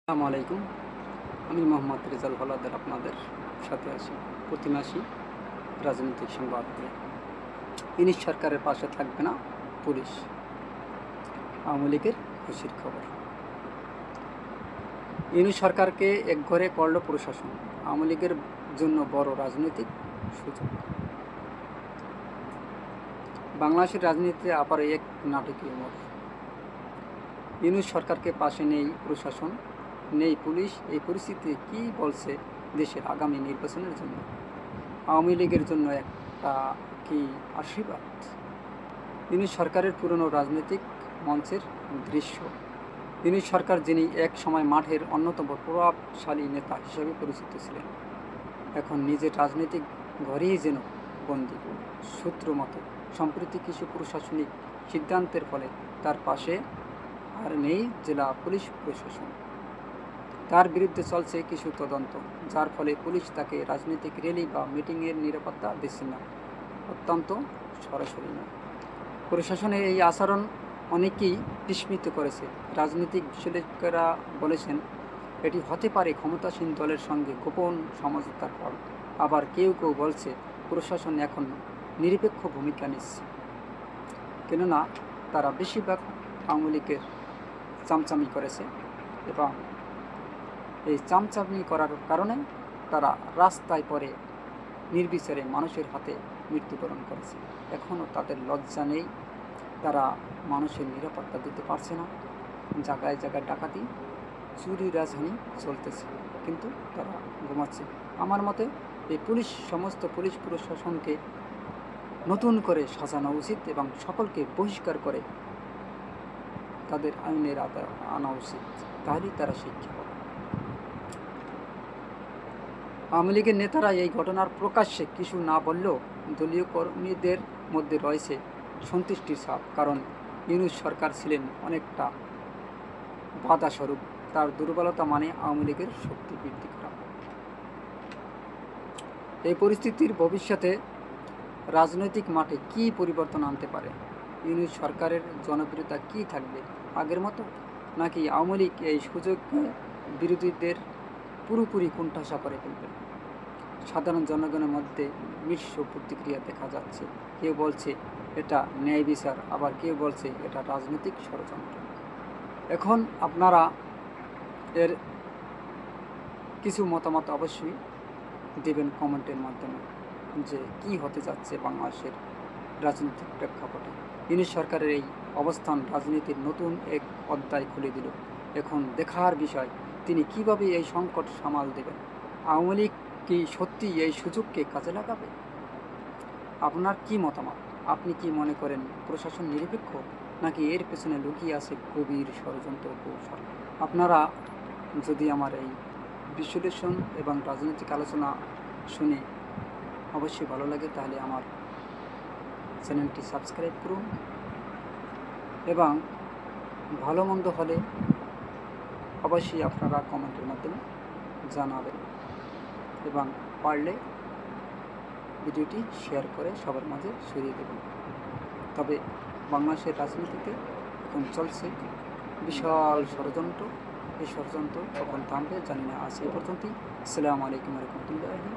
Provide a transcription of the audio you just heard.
আসসালামু আলাইকুম। আমি মোহাম্মদ রেজাল হলাদার আপনাদের সাথে আছি প্রতি মাসেই রাজনৈতিক সংবাদ নিয়ে। ইউনিশ সরকারের পাশে থাকবে না পুলিশ, আওয়ামী লীগের খুশির খবর। ইউনিশ সরকারকে একঘরে করল প্রশাসন, আওয়ামী লীগের জন্য বড় রাজনৈতিক সুযোগ। বাংলাদেশের রাজনীতিতে আবার এক নাটকীয় মোড়। ইউনিশ সরকারকে পাশে নেই প্রশাসন, নেই পুলিশ। এই পরিস্থিতিতে কী বলছে দেশের আগামী নির্বাচনের জন্য আওয়ামী লীগের জন্য একটা কি আশীর্বাদ? ইউনিশ সরকারের পুরনো রাজনৈতিক মঞ্চের দৃশ্য। ইউনিশ সরকার, যিনি এক সময় মাঠের অন্যতম প্রভাবশালী নেতা হিসেবে পরিচিত ছিলেন, এখন নিজের রাজনৈতিক ঘরেই যেন বন্দী। সূত্র মতে, সম্প্রতি কিছু প্রশাসনিক সিদ্ধান্তের ফলে তার পাশে আর নেই জেলা পুলিশ প্রশাসন। তার বিরুদ্ধে চলছে কিছু তদন্ত, যার ফলে পুলিশ তাকে রাজনৈতিক র্যালি বা মিটিংয়ের নিরাপত্তা দিচ্ছে না, অত্যন্ত সরাসরি নয়। প্রশাসনের এই আচরণ অনেকেই বিস্মিত করেছে। রাজনৈতিক বিশ্লেষকেরা বলেছেন, এটি হতে পারে ক্ষমতাসীন দলের সঙ্গে গোপন সমঝোতার ফল। আবার কেউ কেউ বলছে, প্রশাসন এখন নিরপেক্ষ ভূমিকা নিচ্ছে, কেননা তারা বেশিরভাগ আওয়ামী লীগের চামচামি করেছে এবং এই চামচামি করার কারণে তারা রাস্তায় পরে নির্বিচারে মানুষের হাতে মৃত্যুবরণ করেছে। এখনও তাদের লজ্জা নেই, তারা মানুষের নিরাপত্তা দিতে পারছে না। জায়গায় জায়গায় ডাকাতি, চুরি রাজধানী চলতেছে, কিন্তু তারা ঘুমাচ্ছে। আমার মতে এই সমস্ত পুলিশ প্রশাসনকে নতুন করে সাজানো উচিত এবং সকলকে বহিষ্কার করে তাদের আইনের আওতায় আনা উচিত, তাহলেই তারা শিক্ষা পাবে। আওয়ামী লীগের নেতারা এই ঘটনার প্রকাশ্যে কিছু না বললেও দলীয় কর্মীদের মধ্যে রয়েছে সন্তুষ্টির ছাপ, কারণ ইউনূস সরকার ছিলেন অনেকটা বাধাস্বরূপ। তার দুর্বলতা মানে আওয়ামী লীগের শক্তি বৃদ্ধি করা। এই পরিস্থিতির ভবিষ্যতে রাজনৈতিক মাঠে কী পরিবর্তন আনতে পারে? ইউনূস সরকারের জনপ্রিয়তা কী থাকবে আগের মতো, নাকি আওয়ামী লীগ এই সুযোগে বিরোধীদের পুরোপুরি কোণঠাসা করে ফেলবে? সাধারণ জনগণের মধ্যে মিশ্র প্রতিক্রিয়া দেখা যাচ্ছে। কেউ বলছে এটা ন্যায় বিচার, আবার কেউ বলছে এটা রাজনৈতিক ষড়যন্ত্র। এখন আপনারা এর কিছু মতামত অবশ্যই দেবেন কমেন্টের মাধ্যমে, যে কি হতে যাচ্ছে বাংলাদেশের রাজনৈতিক প্রেক্ষাপটে। ইউনূস সরকারের এই অবস্থান রাজনীতির নতুন এক অধ্যায় খুলে দিল। এখন দেখার বিষয়, তিনি কিভাবে এই সংকট সামাল দেবেন। আওয়ামী লীগ কি সত্যি এই সুযোগকে কাজে লাগাবে? আপনার কি মতামত? আপনি কি মনে করেন প্রশাসন নিরপেক্ষ, নাকি এর পেছনে লুকিয়ে আছে গভীর ষড়যন্ত্র কৌশল? আপনারা যদি আমার এই বিশ্লেষণ এবং রাজনৈতিক আলোচনা শুনে অবশ্যই ভালো লাগে, তাহলে আমার চ্যানেলটি সাবস্ক্রাইব করুন এবং ভালো মন্দ হলে অবশ্যই আপনারা কমেন্টের মাধ্যমে জানাবেন এবং পারলে ভিডিওটি শেয়ার করে সবার মাঝে ছড়িয়ে দেবেন। তবে বাংলাদেশের রাজনীতিতে এখন চলছে বিশাল ষড়যন্ত্র। এই ষড়যন্ত্র কখন থামবে জানি না। আজ এই পর্যন্তই। আসসালামু আলাইকুম রহমতুল্লাহি।